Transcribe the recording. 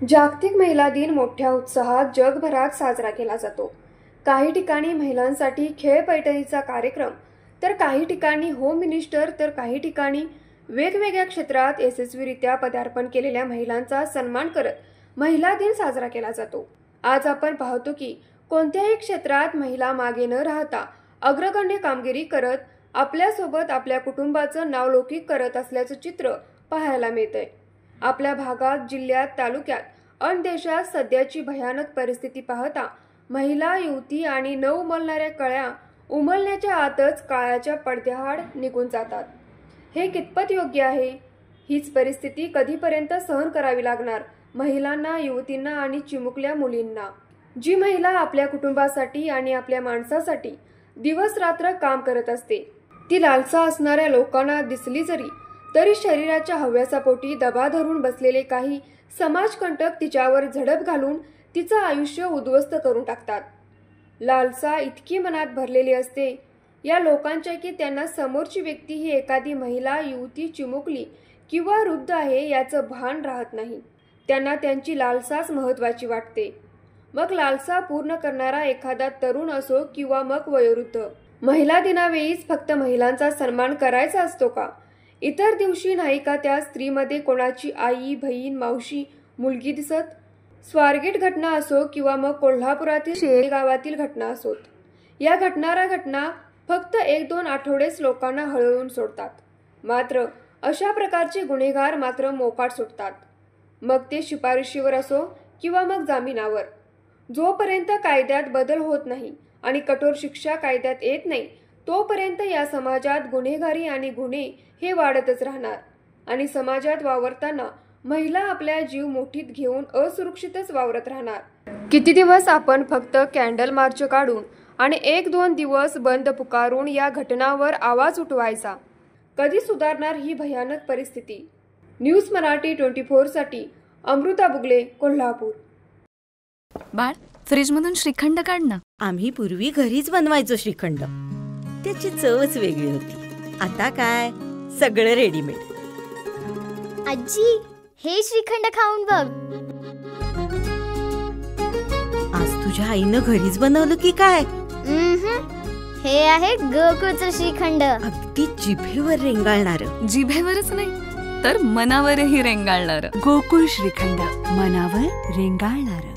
जागतिक महिला दिन मोठ्या उत्साहात जगभरात साजरा केला जातो। काही ठिकाणी महिलांसाठी खेळ पैठणीचा कार्यक्रम, तर काही ठिकाणी होम मिनिस्टर, तर काही ठिकाणी वेगवेगळ्या क्षेत्रात यशस्वीरित्या पदार्पण केलेल्या महिलांचा सन्मान करत महिला दिन साजरा केला जातो। आज आपण पाहतो की कोणत्याही क्षेत्रात महिला मागे न राहता अग्रगण्य कामगिरी करत आपल्यासोबत आपल्या कुटुंबाचं नावलौकिक करत असल्याचं चित्र पाहायला मिळतंय। आपल्या भागात, जिल्ह्यात, तालुक्यात अन देशात सध्याची भयानक परिस्थिती पाहता महिला, युवती आणि न उमलणाऱ्या कळ्या उमलण्याच्या आतच काळाच्या पडद्याआड निघून जातात। हे कितपत योग्य आहे? हीच परिस्थिती कधीपर्यंत सहन करावी लागणार महिलांना, युवतींना आणि चिमुकल्या मुलींना? जी महिला आपल्या कुटुंबासाठी आणि आपल्या माणसासाठी दिवस रात्र काम करत असते, ती लालसा असणाऱ्या लोकांना दिसली तरी शरीराच्या हव्यासापोटी दबा धरून बसलेले काही समाजकंटक तिच्यावर झडप घालून तिचं आयुष्य उद्ध्वस्त करून टाकतात। लालसा इतकी मनात भरलेली असते या लोकांच्या की त्यांना समोरची व्यक्ती ही एखादी महिला, युवती, चिमुकली किंवा वृद्ध आहे याचं भान राहत नाही। त्यांना त्यांची लालसाच महत्त्वाची वाटते। मग लालसा पूर्ण करणारा एखादा तरुण असो किंवा मग वयोवृद्ध। महिला दिनावेळीच फक्त महिलांचा सन्मान करायचा असतो का? इतर दिवशी नाही का त्या स्त्रीमध्ये कोणाची आई, बहीण, मावशी, मुलगी दिसत? स्वारगेट घटना असो किंवा मग कोल्हापुरातील शेळगावातील घटना असोत, या घटना फक्त 1-2 आठवडेच लोकांना हळवून सोडतात। मात्र अशा प्रकारचे गुन्हेगार मात्र मोकाट सुटतात, मग ते शिपारशीवर असो किंवा मग जामिनावर। जोपर्यंत कायद्यात बदल होत नाही आणि कठोर शिक्षा कायद्यात येत नाही तोपर्यंत या समाजात गुन्हेगारी आणि गुन्हे हे वाढतच राहणार आणि समाजात वावरताना महिला आपल्या जीव मुठीत घेऊन असुरक्षितच वावरत राहणार। किती दिवस आपण फक्त कॅन्डल मार्च काढून आणि 1-2 दिवस बंद पुकारून या घटनांवर आवाज उठवायचा? कधी सुधारणार ही भयानक परिस्थिती? न्यूज मराठी 24 साठी अमृता बुगले, कोल्हापूर। बाळ, फ्रीज मधून श्रीखंड काढ ना। आम्ही पूर्वी घरीच बनवायचो श्रीखंड, त्याची चवच वेगळी होती। आता काय सगळं रेडीमेड। आजी, हे श्रीखंड खाऊन बघ। आज तुझ्या आईनं घरीच बनवलं की काय? हे आहे गोकुळचं श्रीखंड। अगदी जिभेवर रेंगाळणार। जिभेवरच नाही तर मनावरही रेंगाळणार। गोकुळ श्रीखंड, मनावर रेंगाळणार।